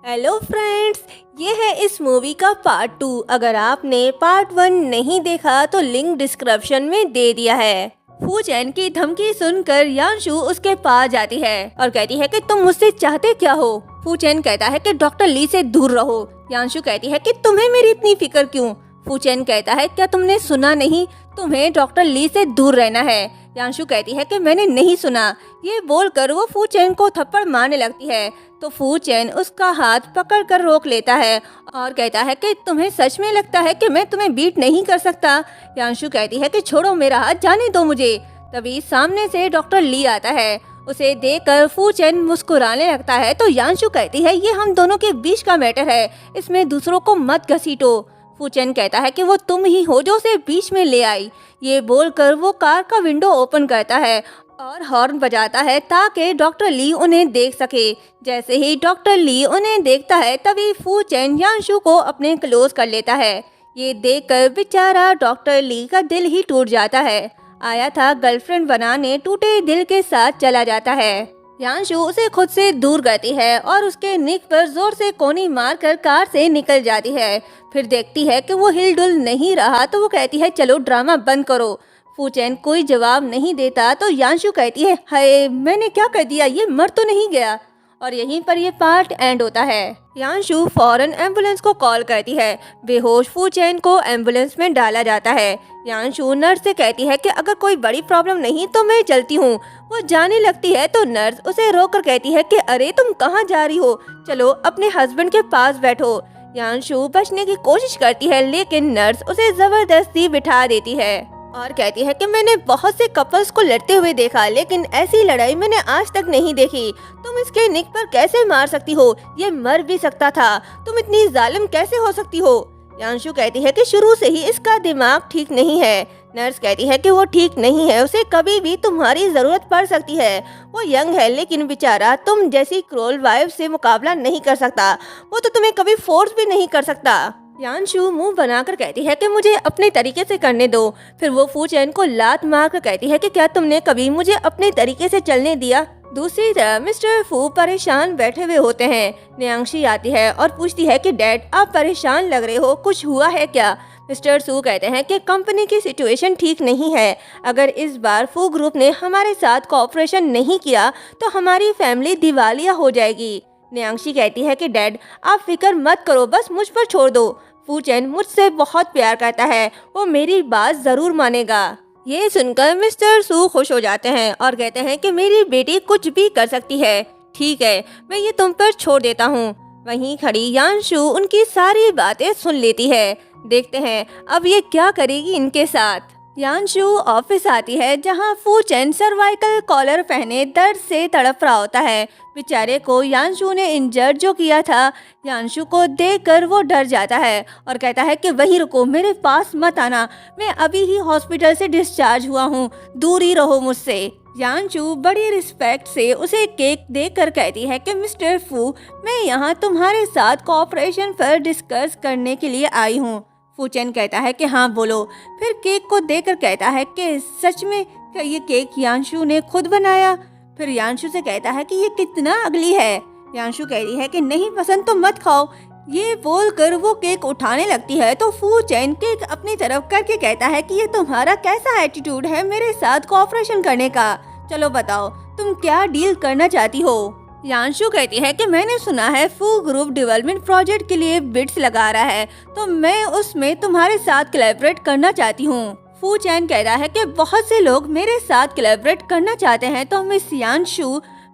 Hello friends, ये है इस मूवी का पार्ट 2। अगर आपने पार्ट 1 नहीं देखा तो लिंक डिस्क्रिप्शन में दे दिया है। फू चैन की धमकी सुनकर यांशु उसके पास जाती है और कहती है कि तुम मुझसे चाहते क्या हो। फू चैन कहता है कि डॉक्टर ली से दूर रहो। यांशु कहती है कि तुम्हें मेरी इतनी फिक्र क्यों। फू चैन कहता है क्या तुमने सुना नहीं, तुम्हें डॉक्टर ली से दूर रहना है। यांशु कहती है कि मैंने नहीं सुना। ये बोलकर वो फू चैन को थप्पड़ मारने लगती है तो फू चैन उसका हाथ पकड़कर रोक लेता है और कहता है कि तुम्हें सच में लगता है कि मैं तुम्हें बीट नहीं कर सकता। यांशु कहती है कि छोड़ो मेरा हाथ, जाने दो मुझे। तभी सामने से डॉक्टर ली आता है। उसे देखकर फू चैन मुस्कुराने लगता है तो यांशु कहती है ये हम दोनों के बीच का मैटर है, इसमें दूसरों को मत घसीटो। फू चैन कहता है कि वो तुम ही हो जो उसे बीच में ले आई। ये बोलकर वो कार का विंडो ओपन करता है और हॉर्न बजाता है ताकि डॉक्टर ली उन्हें देख सके। जैसे ही डॉक्टर ली उन्हें देखता है तभी फू चैन यांशु को अपने क्लोज कर लेता है। ये देखकर बेचारा डॉक्टर ली का दिल ही टूट जाता है। आया था गर्लफ्रेंड बनाने, टूटे दिल के साथ चला जाता है। यांशु उसे खुद से दूर करती है और उसके निक पर जोर से कोनी मारकर कार से निकल जाती है। फिर देखती है कि वो हिलडुल नहीं रहा तो वो कहती है चलो ड्रामा बंद करो। फू चैन कोई जवाब नहीं देता तो यांशु कहती है हाय मैंने क्या कर दिया, ये मर तो नहीं गया। और यहीं पर ये पार्ट एंड होता है। यांशु फौरन एम्बुलेंस को कॉल करती है। बेहोश फू चैन को एम्बुलेंस में डाला जाता है। यांशु नर्स से कहती है कि अगर कोई बड़ी प्रॉब्लम नहीं तो मैं चलती हूँ। वो जाने लगती है तो नर्स उसे रोककर कहती है कि अरे तुम कहाँ जा रही हो, चलो अपने हस्बैंड के पास बैठो। यांशु बचने की कोशिश करती है लेकिन नर्स उसे जबरदस्ती बिठा देती है और कहती है कि मैंने बहुत से कपल्स को लड़ते हुए देखा लेकिन ऐसी लड़ाई मैंने आज तक नहीं देखी। तुम इसके निक पर कैसे मार सकती हो, ये मर भी सकता था, तुम इतनी जालिम कैसे हो सकती हो। यांशु कहती है कि शुरू से ही इसका दिमाग ठीक नहीं है। नर्स कहती है कि वो ठीक नहीं है, उसे कभी भी तुम्हारी जरूरत पड़ सकती है। वो यंग है लेकिन बेचारा तुम जैसी क्रूर वाइफ से मुकाबला नहीं कर सकता, वो तो तुम्हें कभी फोर्स भी नहीं कर सकता। यांशु मुंह बनाकर कहती है कि मुझे अपने तरीके से करने दो। फिर वो फू चैन को लात मारकर कहती है कि क्या तुमने कभी मुझे अपने तरीके से चलने दिया। दूसरी तरफ मिस्टर फू परेशान बैठे हुए होते हैं। न्यांक्षी आती है और पूछती है कि डैड आप परेशान लग रहे हो, कुछ हुआ है क्या। मिस्टर सू कहते हैं कि कंपनी की सिचुएशन ठीक नहीं है। अगर इस बार फू ग्रुप ने हमारे साथ कोऑपरेशन नहीं किया तो हमारी फैमिली दिवालिया हो जाएगी। न्यांक्षी कहती है कि डैड आप फिक्र मत करो, बस मुझ पर छोड़ दो। फू चैन मुझसे बहुत प्यार करता है, वो मेरी बात जरूर मानेगा। ये सुनकर मिस्टर सू खुश हो जाते हैं और कहते हैं कि मेरी बेटी कुछ भी कर सकती है, ठीक है मैं ये तुम पर छोड़ देता हूँ। वहीं खड़ी यांशु उनकी सारी बातें सुन लेती है। देखते हैं अब ये क्या करेगी इनके साथ। यांशु ऑफिस आती है जहां फू चैन सर्वाइकल कॉलर पहने दर्द से तड़प रहा होता है। बेचारे को यांशु ने इंजर्ड जो किया था, यांशु को देखकर वो डर जाता है और कहता है कि वहीं रुको, मेरे पास मत आना, मैं अभी ही हॉस्पिटल से डिस्चार्ज हुआ हूँ, दूर ही रहो मुझसे। यांशु बड़ी रिस्पेक्ट से उसे केक देकर कहती है कि मिस्टर फू मैं यहाँ तुम्हारे साथ कोऑपरेशन पर डिस्कस करने के लिए आई हूँ। फू चैन कहता है कि हाँ बोलो। फिर केक को देकर कहता है कि सच में क्या ये केक यांशु ने खुद बनाया। फिर यांशु से कहता है कि ये कितना अगली है। यांशु कहती है कि नहीं पसंद तो मत खाओ। ये बोलकर वो केक उठाने लगती है तो फू चैन केक अपनी तरफ करके कहता है कि ये तुम्हारा कैसा एटीट्यूड है मेरे साथ कोऑपरेशन करने का, चलो बताओ तुम क्या डील करना चाहती हो। यांशु कहती है कि मैंने सुना है फू ग्रुप डेवलपमेंट प्रोजेक्ट के लिए बिड्स लगा रहा है तो मैं उसमें तुम्हारे साथ कोलैबोरेट करना चाहती हूँ। फू चैन कहता है कि बहुत से लोग मेरे साथ कोलैबोरेट करना चाहते हैं तो मिस यांशु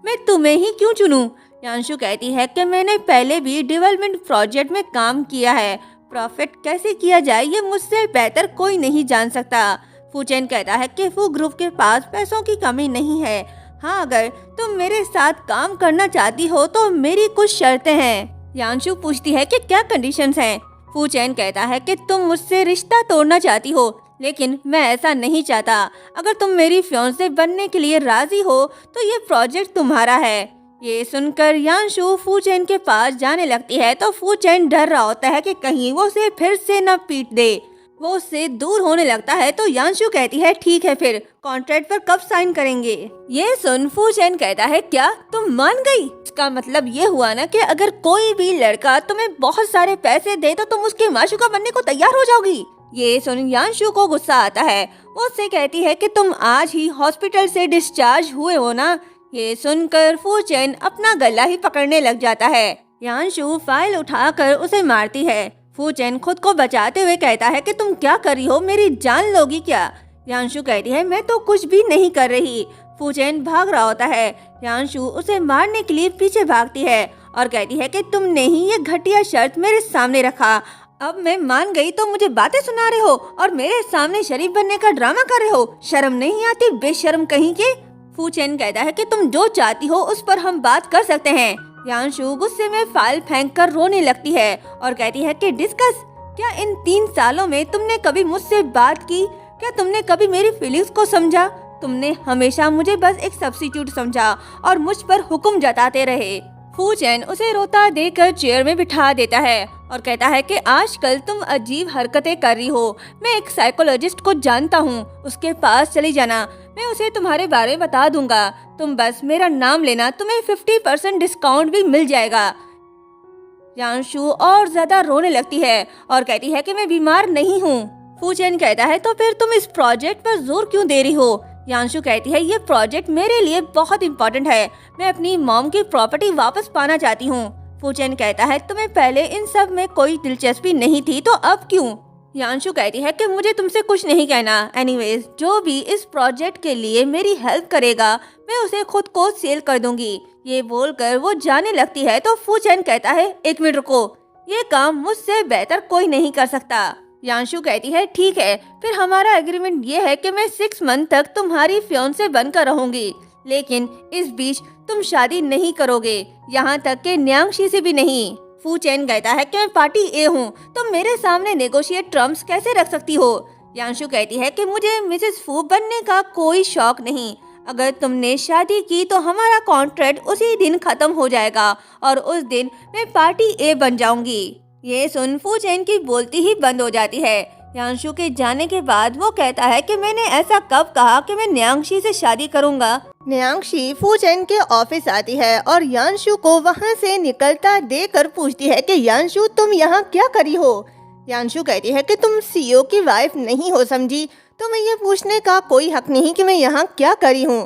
मैं तुम्हें ही क्यों चुनूं। यांशु कहती है कि मैंने पहले भी डेवलपमेंट प्रोजेक्ट में काम किया है, प्रॉफिट कैसे किया जाए ये मुझसे बेहतर कोई नहीं जान सकता। फू चैन कहता है कि फू ग्रुप के पास पैसों की कमी नहीं है, हाँ अगर तुम मेरे साथ काम करना चाहती हो तो मेरी कुछ शर्तें हैं। यांशु पूछती है कि क्या कंडीशंस हैं। फू चैन कहता है कि तुम मुझसे रिश्ता तोड़ना चाहती हो लेकिन मैं ऐसा नहीं चाहता। अगर तुम मेरी फियांसे बनने के लिए राजी हो तो ये प्रोजेक्ट तुम्हारा है। ये सुनकर यांशु फू चैन के पास जाने लगती है तो फू चैन डर रहा होता है कि कहीं वो उसे फिर से न पीट दे। वो उससे दूर होने लगता है तो यांशु कहती है ठीक है फिर कॉन्ट्रैक्ट पर कब साइन करेंगे। ये सुन फू चैन कहता है क्या तुम मान गई? इसका मतलब ये हुआ ना कि अगर कोई भी लड़का तुम्हें बहुत सारे पैसे दे तो तुम उसके माशूका बनने को तैयार हो जाओगी। ये सुन यांशु को गुस्सा आता है। वो उससे कहती है कि तुम आज ही हॉस्पिटल से डिस्चार्ज हुए हो ना। ये सुनकर फू चैन अपना गला ही पकड़ने लग जाता है। यांशु फाइल उठाकर उसे मारती है। फू चैन खुद को बचाते हुए कहता है कि तुम क्या कर रही हो, मेरी जान लोगी क्या? यांशु कहती है मैं तो कुछ भी नहीं कर रही। फू चैन भाग रहा होता है। यांशु उसे मारने के लिए पीछे भागती है और कहती है कि तुमने ही ये घटिया शर्त मेरे सामने रखा, अब मैं मान गई तो मुझे बातें सुना रहे हो और मेरे सामने शरीफ बनने का ड्रामा कर रहे हो। शर्म नहीं आती बेशर्म कहीं के? फू चैन कहता है कि तुम जो चाहती हो उस पर हम बात कर सकते हैं। यांशु गुस्से में फाइल फेंक कर रोने लगती है और कहती है कि डिस्कस, क्या इन 3 सालों में तुमने कभी मुझसे बात की? क्या तुमने कभी मेरी फीलिंग्स को समझा? तुमने हमेशा मुझे बस एक सब्स्टिट्यूट समझा और मुझ पर हुक्म जताते रहे। फू चैन उसे रोता देकर चेयर में बिठा देता है और कहता है कि आजकल तुम अजीब हरकतें कर रही हो। मैं एक साइकोलॉजिस्ट को जानता हूँ, उसके पास चली जाना, मैं उसे तुम्हारे बारे में बता दूंगा। तुम बस मेरा नाम लेना, तुम्हें 50% डिस्काउंट भी मिल जाएगा। यांशु और ज्यादा रोने लगती है और कहती है कि मैं बीमार नहीं हूँ। फू चैन कहता है तो फिर तुम इस प्रोजेक्ट पर जोर क्यों दे रही हो? यांशु कहती है ये प्रोजेक्ट मेरे लिए बहुत इम्पोर्टेंट है, मैं अपनी मॉम की प्रॉपर्टी वापस पाना चाहती हूँ। फू चैन कहता है तुम्हें पहले इन सब में कोई दिलचस्पी नहीं थी तो अब क्यों? यांशु कहती है कि मुझे तुमसे कुछ नहीं कहना। एनीवेज, जो भी इस प्रोजेक्ट के लिए मेरी हेल्प करेगा मैं उसे खुद को सेल कर दूंगी। ये बोलकर वो जाने लगती है तो फू चैन कहता है 1 मिनट रुको, ये काम मुझसे बेहतर कोई नहीं कर सकता। यांशु कहती है ठीक है, फिर हमारा एग्रीमेंट ये है कि मैं 6 मंथ तक तुम्हारी फियांसे बनकर रहूंगी, लेकिन इस बीच तुम शादी नहीं करोगे, यहाँ तक कि न्यांगशी से भी नहीं। फू चैन कहता है कि मैं पार्टी ए हूँ, तुम मेरे सामने नेगोशिएट टर्म्स कैसे रख सकती हो? यांशु कहती है कि मुझे मिसेस फू बनने का कोई शौक नहीं, अगर तुमने शादी की तो हमारा कॉन्ट्रैक्ट उसी दिन खत्म हो जाएगा और उस दिन मैं पार्टी ए बन जाऊंगी। ये सुन फू चैन की बोलती ही बंद हो जाती है। यांशु के जाने के बाद वो कहता है कि मैंने ऐसा कब कहा कि मैं न्यांगशी से शादी करूंगा। न्यांगशी फू चैन के ऑफिस आती है और यांशु को वहाँ से निकलता देखकर पूछती है कि यांशु तुम यहाँ क्या करी हो? यांशु कहती है कि तुम सीईओ की वाइफ नहीं हो समझी, तुम्हें ये पूछने का कोई हक नहीं कि मैं यहाँ क्या करी हूँ।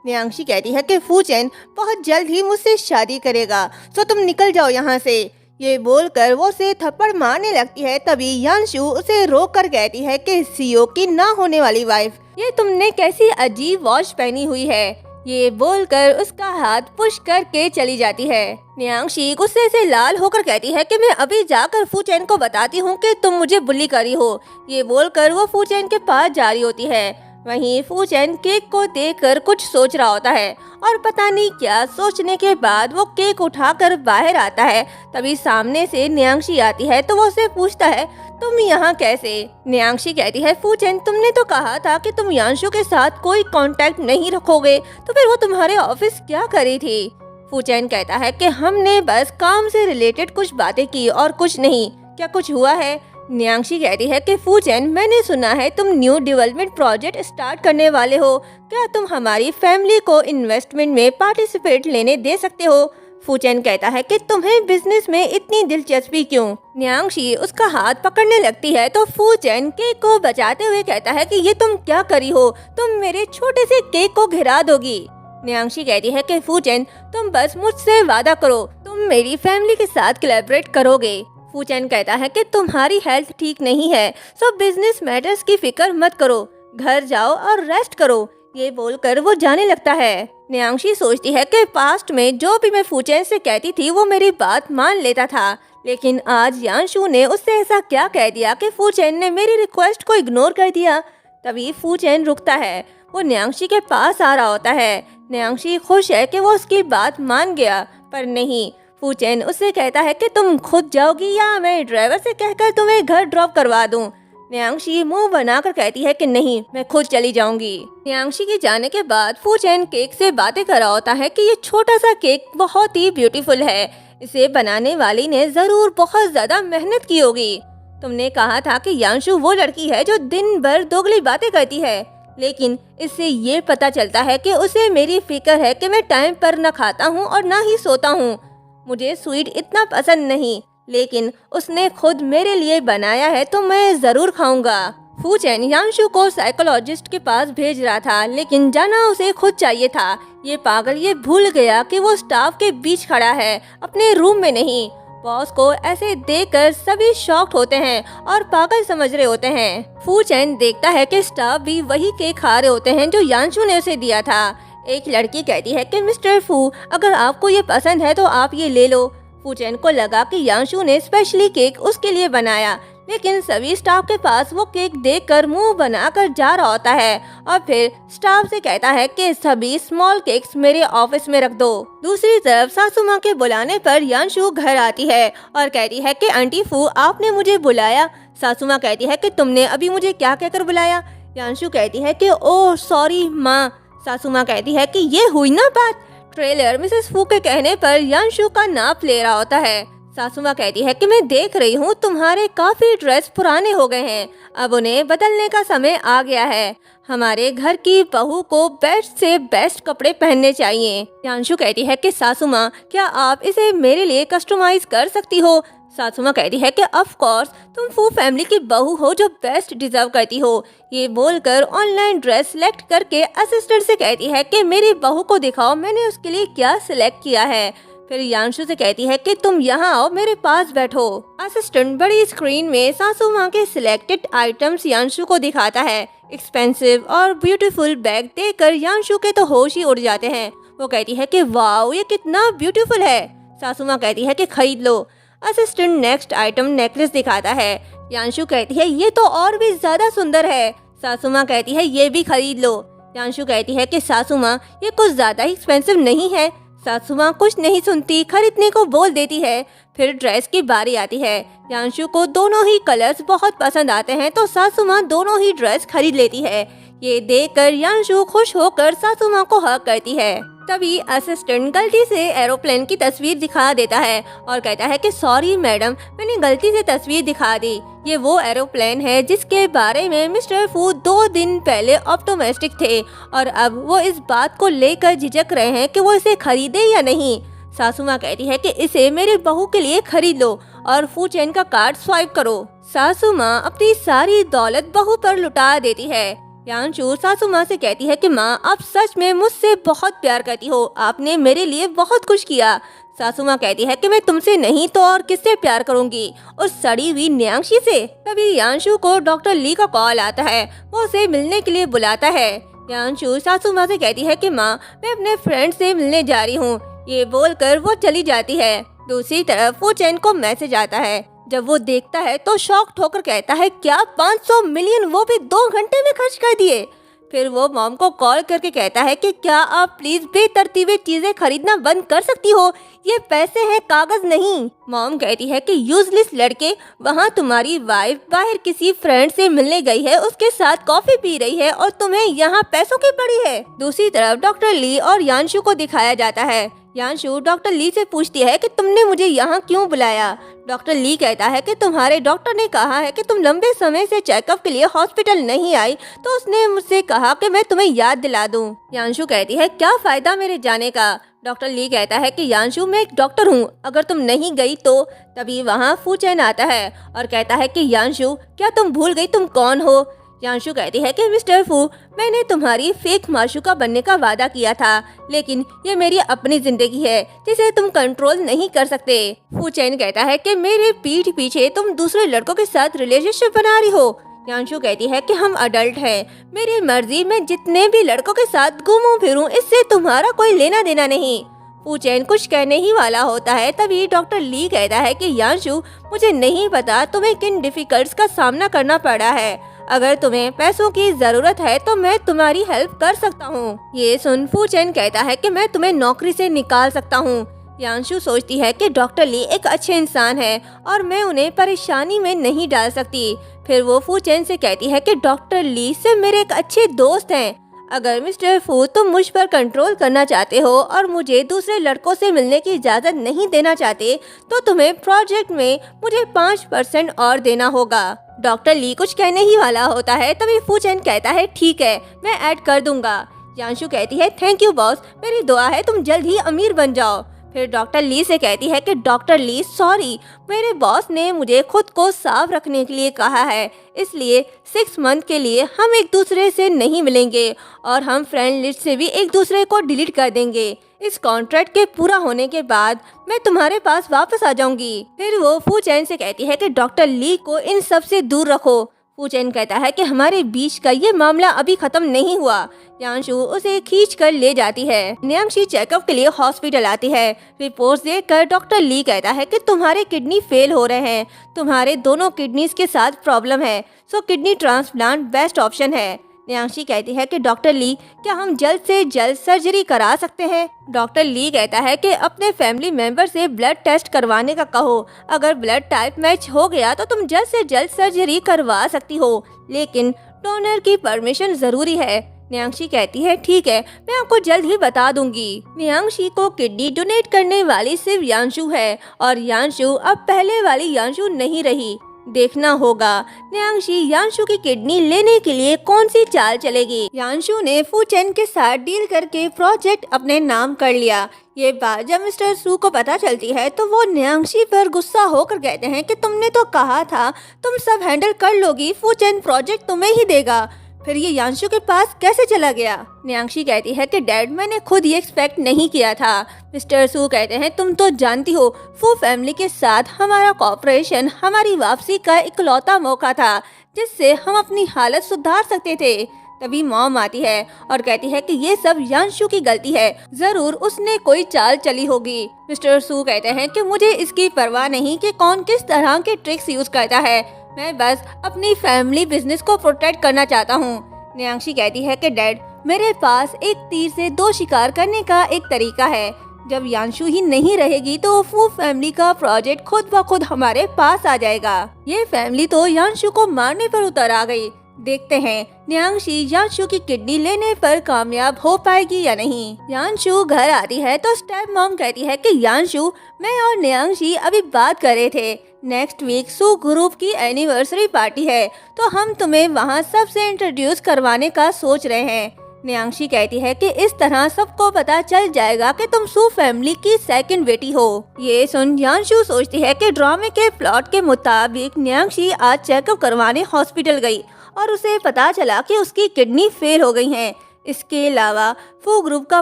न्यांगशी कहती है कि फू चैन बहुत जल्द ही मुझसे शादी करेगा, तो तुम निकल जाओ यहाँ से। ये बोलकर वो उसे थप्पड़ मारने लगती है। तभी यांशु उसे रोक कर कहती है कि सीईओ की ना होने वाली वाइफ, ये तुमने कैसी अजीब वॉच पहनी हुई है? ये बोलकर उसका हाथ पुश करके चली जाती है। न्यांगशी गुस्से से लाल होकर कहती है कि मैं अभी जाकर फू चैन को बताती हूँ कि तुम मुझे बुली करी हो। ये बोलकर वो फू चैन के पास जा रही होती है। वहीं फू चैन केक को देखकर कुछ सोच रहा होता है और पता नहीं क्या सोचने के बाद वो केक उठाकर बाहर आता है। तभी सामने से न्यांगशी आती है तो वो उसे पूछता है तुम यहाँ कैसे? न्यांगशी कहती है फू चैन तुमने तो कहा था कि तुम यांशु के साथ कोई कांटेक्ट नहीं रखोगे, तो फिर वो तुम्हारे ऑफिस क्या कर रही थी? फू चैन कहता है कि हमने बस काम से रिलेटेड कुछ बातें की और कुछ नहीं, क्या कुछ हुआ है? न्यांगशी कहती है कि फू चैन मैंने सुना है तुम न्यू डेवलपमेंट प्रोजेक्ट स्टार्ट करने वाले हो, क्या तुम हमारी फैमिली को इन्वेस्टमेंट में पार्टिसिपेट लेने दे सकते हो? फू चैन कहता है कि तुम्हें बिजनेस में इतनी दिलचस्पी क्यों? न्यांगशी उसका हाथ पकड़ने लगती है तो फू चैन केक को बचाते हुए कहता है कि ये तुम क्या करी हो, तुम मेरे छोटे से केक को गिरा दोगी। न्यांगशी कहती है कि फू चैन तुम बस मुझसे वादा करो, तुम मेरी फैमिली के साथ कोलैबोरेट करोगे। फू चैन कहता है कि तुम्हारी हेल्थ ठीक नहीं है, सो बिजनेस मैटर्स की फिक्र मत करो, घर जाओ और रेस्ट करो। ये बोलकर वो जाने लगता है। न्यांगशी सोचती है कि पास्ट में जो भी मैं फू चैन से कहती थी वो मेरी बात मान लेता था, लेकिन आज यांशु ने उससे ऐसा क्या कह दिया कि फू चैन ने मेरी रिक्वेस्ट को इग्नोर कर दिया। तभी फू चैन रुकता है, वो न्यांगशी के पास आ रहा होता है। न्यांगशी खुश है कि वो उसकी बात मान गया, पर नहीं, फू चैन उससे कहता है कि तुम खुद जाओगी या मैं ड्राइवर से कहकर तुम्हें घर ड्रॉप करवा दूं। न्यांगशी मुंह बनाकर कहती है कि नहीं, मैं खुद चली जाऊंगी। न्यांगशी के जाने के बाद फू चैन केक से बातें कर रहा होता है कि ये छोटा सा केक बहुत ही ब्यूटीफुल है, इसे बनाने वाली ने जरूर बहुत ज्यादा मेहनत की होगी। तुमने कहा था कि यांशु वो लड़की है जो दिन भर दोगली बातें करती है, लेकिन इससे ये पता चलता है कि उसे मेरी फिक्र है कि मैं टाइम पर न खाता हूँ और न ही सोता हूँ। मुझे स्वीट इतना पसंद नहीं, लेकिन उसने खुद मेरे लिए बनाया है तो मैं ज़रूर खाऊंगा। फू चैन यांशु को साइकोलॉजिस्ट के पास भेज रहा था, लेकिन जाना उसे खुद चाहिए था। ये पागल ये भूल गया कि वो स्टाफ के बीच खड़ा है, अपने रूम में नहीं। बॉस को ऐसे देखकर सभी शॉक्ड होते हैं और पागल समझ रहे होते हैं। फू चैन देखता है कि स्टाफ भी वही केक खा रहे होते हैं जो यांशु ने उसे दिया था। एक लड़की कहती है कि मिस्टर फू, अगर आपको ये पसंद है तो आप ये ले लो। फू चैन को लगा कि यांशु ने स्पेशली केक उसके लिए बनाया, लेकिन सभी स्टाफ के पास वो केक देखकर मुंह बनाकर जा रहा होता है और फिर स्टाफ से कहता है कि सभी स्मॉल केक्स मेरे ऑफिस में रख दो। दूसरी तरफ सासू माँ के बुलाने पर यांशु घर आती है और कहती है कि आंटी फू, आपने मुझे बुलाया। सासू माँ कहती है कि तुमने अभी मुझे क्या कहकर बुलाया। यांशु कहती है कि ओह सॉरी माँ। सासू माँ कहती है कि ये हुई ना बात। ट्रेलर मिसेस फू के कहने पर यांशु का नाप ले रहा होता है। सासू माँ कहती है कि मैं देख रही हूँ तुम्हारे काफी ड्रेस पुराने हो गए हैं, अब उन्हें बदलने का समय आ गया है। हमारे घर की बहू को बेस्ट से बेस्ट कपड़े पहनने चाहिए। यांशु कहती है कि सासू माँ, क्या आप इसे मेरे लिए कस्टमाइज कर सकती हो। सासू माँ कहती है कि ऑफ कोर्स, तुम फू फैमिली की बहू हो जो बेस्ट डिजर्व करती हो। ये बोलकर ऑनलाइन ड्रेस सिलेक्ट करके असिस्टेंट से कहती है कि मेरी बहू को दिखाओ मैंने उसके लिए क्या सिलेक्ट किया है। फिर यांशु से कहती है कि तुम यहाँ आओ, मेरे पास बैठो। असिस्टेंट बड़ी स्क्रीन में सासू माँ के सिलेक्टेड आइटम्स यांशु को दिखाता है। एक्सपेंसिव और ब्यूटीफुल बैग देखकर यांशु के तो होश ही उड़ जाते हैं। वो कहती है कि वाओ, ये कितना ब्यूटीफुल है। सासू माँ कहती है कि खरीद लो। असिस्टेंट नेक्स्ट आइटम नेकलेस दिखाता है। यांशु कहती है ये तो और भी ज्यादा सुंदर है। सासू माँ कहती है ये भी खरीद लो। यांशु कहती है कि सासू माँ, ये कुछ ज्यादा ही एक्सपेंसिव नहीं है। सासू माँ कुछ नहीं सुनती, खरीदने को बोल देती है। फिर ड्रेस की बारी आती है। यांशु को दोनों ही कलर्स बहुत पसंद आते हैं तो सासू माँ दोनों ही ड्रेस खरीद लेती है। ये देखकर यांशु खुश होकर सासू माँ को हक करती है। तभी असिस्टेंट गलती से एरोप्लेन की तस्वीर दिखा देता है और कहता है कि सॉरी मैडम, मैंने गलती से तस्वीर दिखा दी। ये वो एरोप्लेन है जिसके बारे में मिस्टर फू 2 दिन पहले ऑप्टोमेस्टिक थे और अब वो इस बात को लेकर झिझक रहे हैं कि वो इसे खरीदे या नहीं। सासू माँ कहती है कि इसे मेरे बहू के लिए खरीद लो और फू चैन का कार्ड स्वाइप करो। सासू माँ अपनी सारी दौलत बहू पर लुटा देती है। यांशु सासू माँ से कहती है कि माँ, आप सच में मुझसे बहुत प्यार करती हो, आपने मेरे लिए बहुत कुछ किया। सासू माँ कहती है कि मैं तुमसे नहीं तो और किससे प्यार करूंगी, उस सड़ी हुई न्यांशी से। तभी यांशु को डॉक्टर ली का कॉल आता है। वो उसे मिलने के लिए बुलाता है। यांशु सासू माँ से कहती है कि माँ, मैं अपने फ्रेंड से मिलने जा रही हूँ। ये बोलकर वो चली जाती है। दूसरी तरफ फू चैन को मैसेज आता है। जब वो देखता है तो शॉक्ड होकर कहता है, क्या 500 मिलियन, वो भी 2 घंटे में खर्च कर दिए। फिर वो मॉम को कॉल करके कहता है कि क्या आप प्लीज बेतरतीबी चीजें खरीदना बंद कर सकती हो, ये पैसे हैं, कागज नहीं। मॉम कहती है कि यूजलेस लड़के, वहाँ तुम्हारी वाइफ बाहर किसी फ्रेंड से मिलने गई है, उसके साथ कॉफी पी रही है और तुम्हें यहाँ पैसों की पड़ी है। दूसरी तरफ डॉक्टर ली और यांशु को दिखाया जाता है। यांशु डॉक्टर ली से पूछती है कि तुमने मुझे यहाँ क्यों बुलाया। डॉक्टर ली कहता है कि तुम्हारे डॉक्टर ने कहा है कि तुम लंबे समय से चेकअप के लिए हॉस्पिटल नहीं आई, तो उसने मुझसे कहा कि मैं तुम्हें याद दिला दूं। यांशु कहती है, क्या फायदा मेरे जाने का। डॉक्टर ली कहता है कि यांशु, मैं एक डॉक्टर हूँ, अगर तुम नहीं गई तो। तभी वहाँ फू चैन आता है और कहता है कि यांशु, क्या तुम भूल गई तुम कौन हो। यांशु कहती है कि मिस्टर फू, मैंने तुम्हारी फेक माशूका बनने का वादा किया था, लेकिन ये मेरी अपनी जिंदगी है जिसे तुम कंट्रोल नहीं कर सकते। फू चैन कहता है कि मेरे पीठ पीछे तुम दूसरे लड़कों के साथ रिलेशनशिप बना रही हो। यांशु कहती है कि हम अडल्ट हैं, मेरी मर्जी, मैं जितने भी लड़कों के साथ घूमूं फिरूं, इससे तुम्हारा कोई लेना देना नहीं। फू चैन कुछ कहने ही वाला होता है, तभी डॉक्टर ली कहता है कि यांशु, मुझे नहीं पता तुम्हें किन डिफिकल्ट्स का सामना करना पड़ा है, अगर तुम्हें पैसों की जरूरत है तो मैं तुम्हारी हेल्प कर सकता हूँ। ये सुन फू चैन कहता है कि मैं तुम्हें नौकरी से निकाल सकता हूँ। यांशु सोचती है कि डॉक्टर ली एक अच्छे इंसान है और मैं उन्हें परेशानी में नहीं डाल सकती। फिर वो फू चैन से कहती है कि डॉक्टर ली सिर्फ मेरे एक अच्छे दोस्त हैं, अगर मिस्टर फू तुम मुझ पर कंट्रोल करना चाहते हो और मुझे दूसरे लड़कों से मिलने की इजाज़त नहीं देना चाहते तो तुम्हें प्रोजेक्ट में मुझे 5% और देना होगा। डॉक्टर ली कुछ कहने ही वाला होता है, तभी फू चैन कहता है ठीक है मैं ऐड कर दूंगा। यांशु कहती है थैंक यू बॉस, मेरी दुआ है तुम जल्द ही अमीर बन जाओ। फिर डॉक्टर ली से कहती है कि डॉक्टर ली सॉरी, मेरे बॉस ने मुझे खुद को साफ रखने के लिए कहा है, इसलिए 6 मंथ के लिए हम एक दूसरे से नहीं मिलेंगे और हम फ्रेंड लिस्ट से भी एक दूसरे को डिलीट कर देंगे। इस कॉन्ट्रैक्ट के पूरा होने के बाद मैं तुम्हारे पास वापस आ जाऊंगी। फिर वो फू चैन से कहती है कि डॉक्टर ली को इन सब से दूर रखो। फू चैन कहता है कि हमारे बीच का ये मामला अभी खत्म नहीं हुआ। यांशु उसे खींच कर ले जाती है। न्यांशी चेकअप के लिए हॉस्पिटल आती है। रिपोर्ट्स देखकर डॉक्टर ली कहता है कि तुम्हारे किडनी फेल हो रहे हैं, तुम्हारे दोनों किडनीज के साथ प्रॉब्लम है, सो किडनी ट्रांसप्लांट बेस्ट ऑप्शन है। न्यांशी कहती है कि डॉक्टर ली क्या हम जल्द से जल्द सर्जरी करा सकते हैं। डॉक्टर ली कहता है कि अपने फैमिली मेंबर से ब्लड टेस्ट करवाने का कहो, अगर ब्लड टाइप मैच हो गया तो तुम जल्द से जल्द सर्जरी करवा सकती हो, लेकिन डोनर की परमिशन जरूरी है। न्यांशी कहती है ठीक है मैं आपको जल्द ही बता दूंगी। न्यांशी को किडनी डोनेट करने वाली सिर्फ यांशु है और यांशु अब पहले वाली यांशु नहीं रही। देखना होगा न्यांशी यांशु की किडनी लेने के लिए कौन सी चाल चलेगी। यांशु ने फू चैन के साथ डील करके प्रोजेक्ट अपने नाम कर लिया। ये बात जब मिस्टर सू को पता चलती है तो वो न्यांशी पर गुस्सा होकर कहते हैं कि तुमने तो कहा था तुम सब हैंडल कर लोगी, फू चैन प्रोजेक्ट तुम्हें ही देगा, फिर ये यांशु के पास कैसे चला गया। न्यांशी कहती है कि डैड मैंने खुद ये एक्सपेक्ट नहीं किया था। मिस्टर सू कहते हैं तुम तो जानती हो फू फैमिली के साथ हमारा कॉपरेशन हमारी वापसी का इकलौता मौका था जिससे हम अपनी हालत सुधार सकते थे। तभी मॉम आती है और कहती है कि ये सब यांशु की गलती है, जरूर उसने कोई चाल चली होगी। मिस्टर सू कहते हैं कि मुझे इसकी परवाह नहीं कि कौन किस तरह के ट्रिक्स यूज करता है, मैं बस अपनी फैमिली बिजनेस को प्रोटेक्ट करना चाहता हूँ। न्यांशी कहती है कि डैड मेरे पास एक तीर से 2 शिकार करने का एक तरीका है, जब यांशु ही नहीं रहेगी तो फू फैमिली का प्रोजेक्ट खुद ब खुद हमारे पास आ जाएगा। ये फैमिली तो यांशु को मारने पर उतर आ गई। देखते हैं न्यांशी यांशु की किडनी लेने पर कामयाब हो पाएगी या नहीं। यांशु घर आती है तो स्टेप मॉम कहती है कि यांशु मैं और न्यांशी अभी बात कर रहे थे, नेक्स्ट वीक सू ग्रुप की एनिवर्सरी पार्टी है तो हम तुम्हें वहाँ सबसे इंट्रोड्यूस करवाने का सोच रहे हैं। न्यांशी कहती है कि इस तरह सबको पता चल जाएगा कि तुम सू फैमिली की सेकंड बेटी हो। ये सुन यांशु सोचती है कि ड्रामे के प्लॉट के मुताबिक न्यांशी आज चेकअप करवाने हॉस्पिटल गई और उसे पता चला कि उसकी किडनी फेल हो गई है। इसके अलावा फू ग्रुप का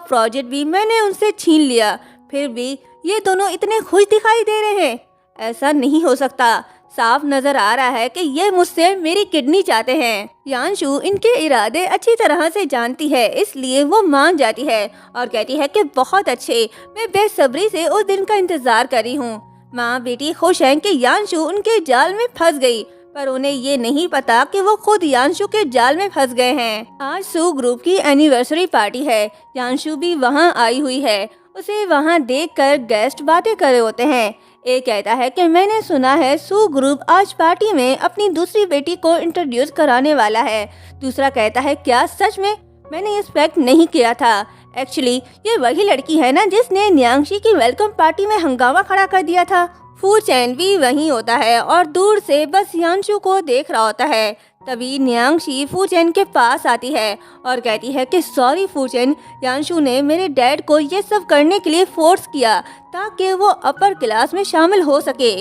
प्रोजेक्ट भी मैंने उनसे छीन लिया, फिर भी ये दोनों इतने खुश दिखाई दे रहे हैं। ऐसा नहीं हो सकता, साफ नजर आ रहा है कि ये मुझसे मेरी किडनी चाहते हैं। यांशु इनके इरादे अच्छी तरह से जानती है, इसलिए वो मान जाती है और कहती है कि बहुत अच्छे, मैं बेसब्री से उस दिन का इंतजार कर रही हूँ। माँ बेटी खुश हैं कि यांशु उनके जाल में फंस गई, पर उन्हें ये नहीं पता कि वो खुद यांशु के जाल में फंस गए हैं। आज सू ग्रुप की एनिवर्सरी पार्टी है, यांशु भी वहाँ आई हुई है। उसे वहाँ देखकर गेस्ट बातें कर रहे होते हैं। एक कहता है कि मैंने सुना है सू ग्रुप आज पार्टी में अपनी दूसरी बेटी को इंट्रोड्यूस कराने वाला है। दूसरा कहता है क्या सच में, मैंने ये एक्सपेक्ट नहीं किया था। एक्चुअली ये वही लड़की है ना जिसने न्यांशी की वेलकम पार्टी में हंगामा खड़ा कर दिया था। फू चैन भी वहीं होता है और दूर से बस यांशु को देख रहा होता है। तभी न्यांशी फू चैन के पास आती है और कहती है कि सॉरी फू चैन, यांशु ने मेरे डैड को ये सब करने के लिए फोर्स किया ताकि वो अपर क्लास में शामिल हो सके।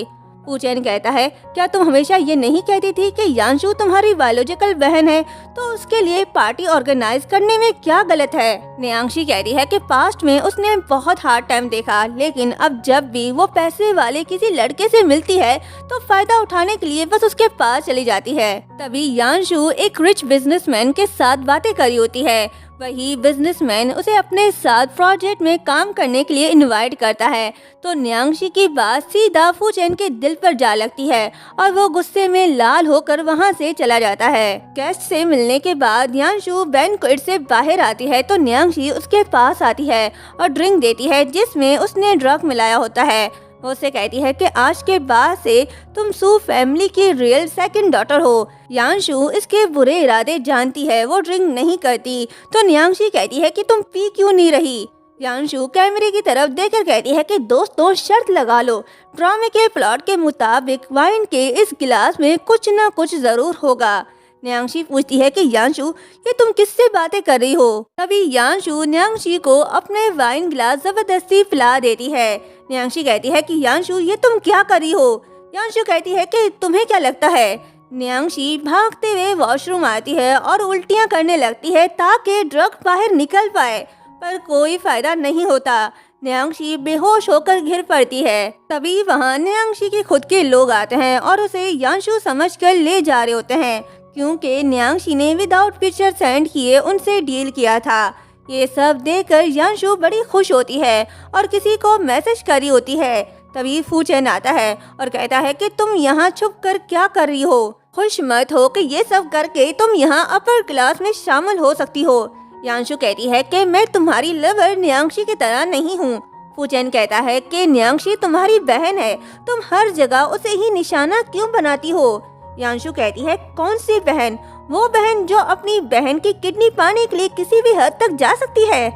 फू चैन कहता है क्या तुम हमेशा ये नहीं कहती थी कि यांशु तुम्हारी बायोलॉजिकल बहन है, तो उसके लिए पार्टी ऑर्गेनाइज करने में क्या गलत है। न्यांशी कहती है कि पास्ट में उसने बहुत हार्ड टाइम देखा, लेकिन अब जब भी वो पैसे वाले किसी लड़के से मिलती है तो फायदा उठाने के लिए बस उसके पास चली जाती है। तभी यांशु एक रिच बिजनेसमैन के साथ बातें करी होती है। वही बिजनेसमैन उसे अपने साथ प्रोजेक्ट में काम करने के लिए इनवाइट करता है, तो न्यांशी की बात सीधा फू चैन के दिल पर जा लगती है और वो गुस्से में लाल होकर वहाँ से चला जाता है। गेस्ट से मिलने के बाद यांशु बैंक्वेट से बाहर आती है तो न्यांशी उसके पास आती है और ड्रिंक देती है जिसमें उसने ड्रग मिलाया होता है। वो उससे कहती है कि आज के बाद से तुम सू फैमिली की रियल सेकंड डॉटर हो। यांशु इसके बुरे इरादे जानती है, वो ड्रिंक नहीं करती। तो न्यांशी कहती है कि तुम पी क्यों नहीं रही। यांशु कैमरे की तरफ देखकर कहती है कि दोस्तों शर्त लगा लो, ड्रामे के प्लॉट के मुताबिक वाइन के इस गिलास में कुछ न कुछ जरूर होगा। न्यांशी पूछती है कि यांशु ये तुम किससे बातें कर रही हो। तभी यांशु न्यांशी को अपने वाइन गिलास जबरदस्ती पिला देती है। न्यांशी कहती है कि यांशु ये तुम क्या कर रही हो। यांशु कहती है कि तुम्हें क्या लगता है। न्यांशी भागते हुए वॉशरूम आती है और उल्टियां करने लगती है ताकि ड्रग बाहर निकल पाए, पर कोई फायदा नहीं होता। न्यांशी बेहोश होकर गिर पड़ती है। तभी वहाँ न्यांशी के खुद के लोग आते हैं और उसे यांशु समझकर ले जा रहे होते हैं, क्योंकि न्यांशी ने विदाउट पिक्चर सेंड किए उनसे डील किया था। ये सब देखकर यांशु बड़ी खुश होती है और किसी को मैसेज करी होती है। तभी फूचेन आता है और कहता है कि तुम यहाँ छुप कर क्या कर रही हो। खुश मत हो कि ये सब करके तुम यहाँ अपर क्लास में शामिल हो सकती हो। यांशु कहती है कि मैं तुम्हारी लवर न्यांशी की तरह नहीं हूँ। फूचेन कहता है कि न्यांशी तुम्हारी बहन है, तुम हर जगह उसे ही निशाना क्यों बनाती हो। यांशु कहती है कौन सी बहन? वो बहन जो अपनी बहन की किडनी पाने के लिए किसी भी हद तक जा सकती है।